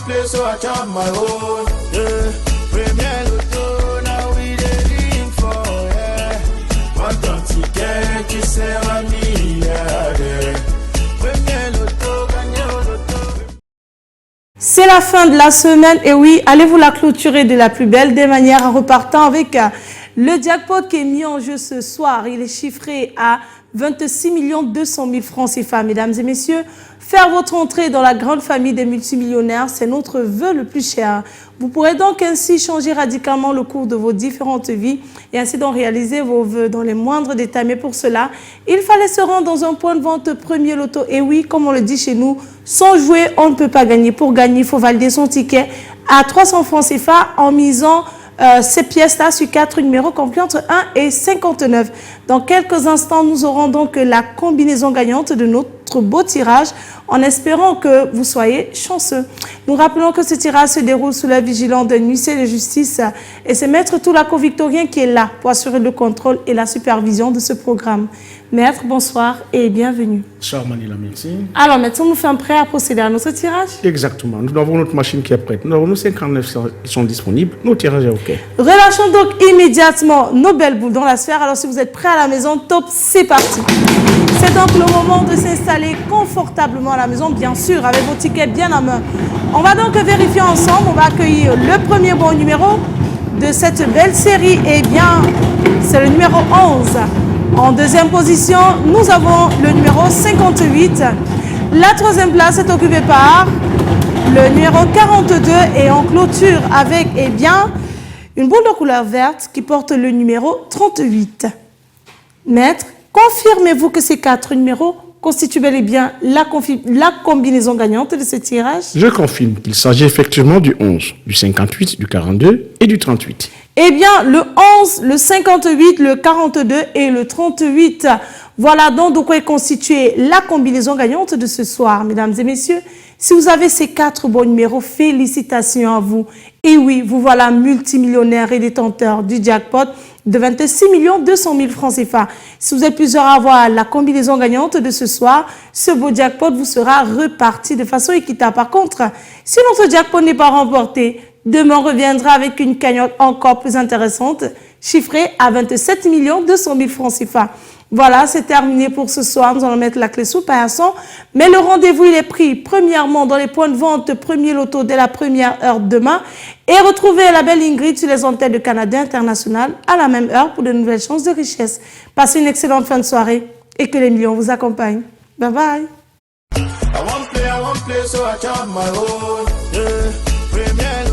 play, so I chop my own. Yeah. Premier Lotto, now we dey for, yeah. What don't you get, you say I need, yeah. Premier Lotto, gagné au Lotto. C'est la fin de la semaine et oui, allez-vous la clôturer de la plus belle des manières en repartant avec le jackpot qui est mis en jeu ce soir. Il est chiffré à 26 200 000 francs CFA, mesdames et messieurs. Faire votre entrée dans la grande famille des multimillionnaires, c'est notre vœu le plus cher. Vous pourrez donc ainsi changer radicalement le cours de vos différentes vies et ainsi donc réaliser vos vœux dans les moindres détails. Mais pour cela, il fallait se rendre dans un point de vente Premier Loto. Et oui, comme on le dit chez nous, sans jouer, on ne peut pas gagner. Pour gagner, il faut valider son ticket à 300 francs CFA en misant ces pièces-là sur 4 numéros compris entre 1 et 59. Dans quelques instants, nous aurons donc la combinaison gagnante de notre beau tirage en espérant que vous soyez chanceux. Nous rappelons que ce tirage se déroule sous la vigilance d'un huissier de justice et c'est Maître Toulako Victorien qui est là pour assurer le contrôle et la supervision de ce programme. Maître, bonsoir et bienvenue. Bonsoir Manila, merci. Alors maintenant, nous faisons prêt à procéder à notre tirage. Exactement. Nous avons notre machine qui est prête. Nous avons nos 59 qui sont disponibles. Nos tirages est OK. Relâchons donc immédiatement nos belles boules dans la sphère. Alors si vous êtes prêts à la maison, top, c'est parti. C'est donc le moment de s'installer confortablement à la maison, bien sûr, avec vos tickets bien en main. On va donc vérifier ensemble. On va accueillir le premier bon numéro de cette belle série. Eh bien, c'est le numéro 11. En deuxième position, nous avons le numéro 58. La troisième place est occupée par le numéro 42 et on clôture avec, eh bien, une boule de couleur verte qui porte le numéro 38. Maître, confirmez-vous que ces 4 numéros constituent bel et bien la combinaison gagnante de ce tirage? Je confirme qu'il s'agit effectivement du 11, du 58, du 42 et du 38. Eh bien, le 11, le 58, le 42 et le 38. Voilà donc de quoi est constituée la combinaison gagnante de ce soir, mesdames et messieurs. Si vous avez ces 4 bons numéros, félicitations à vous. Et oui, vous voilà multimillionnaire et détenteur du jackpot de 26 200 000 francs CFA. Si vous êtes plusieurs à avoir la combinaison gagnante de ce soir, ce beau jackpot vous sera reparti de façon équitable. Par contre, si notre jackpot n'est pas remporté, demain on reviendra avec une cagnotte encore plus intéressante, chiffrée à 27 200 000 francs CFA. Voilà, c'est terminé pour ce soir. Nous allons mettre la clé sous paillasson. Mais le rendez-vous, il est pris premièrement dans les points de vente Premier Loto dès la première heure demain. Et retrouvez la belle Ingrid sur les antennes de Canada International à la même heure pour de nouvelles chances de richesse. Passez une excellente fin de soirée et que les millions vous accompagnent. Bye bye. I won't play, so I chop my own. Yeah. Premier